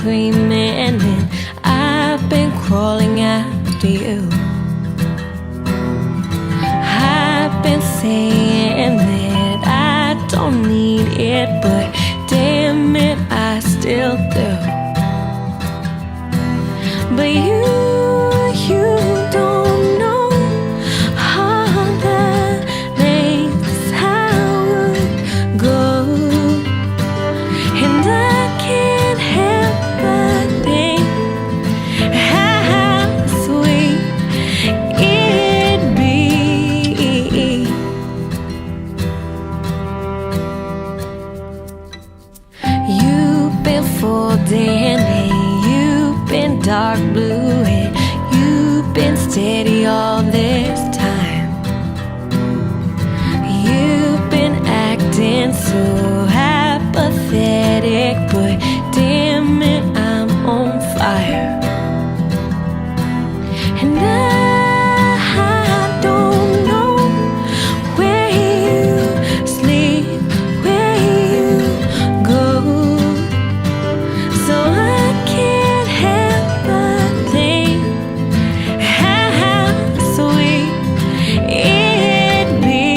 screaming, and I've been crawling after you. I've been saying that I don't need it, but damn it, I still do. But you don't know all the lengths I would go, and I can't help but think how sweet it'd be. You've been folding and you've been dark blue, and you've been steady all this time. You've been acting so apathetic, but damn it, I'm on fire. And I don't know where you sleep, where you go, so I can't help but think how sweet it'd be.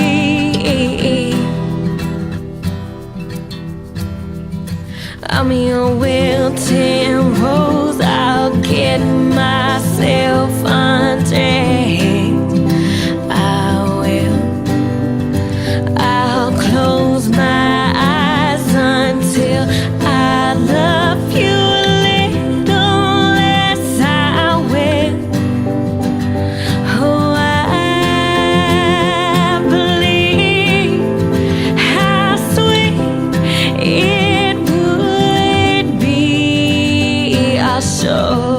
I'm your wilting rose, I'll get myself undressed. I'll close my eyes until I love you a little less. I will. Oh, I believe how sweet it would be. I'll show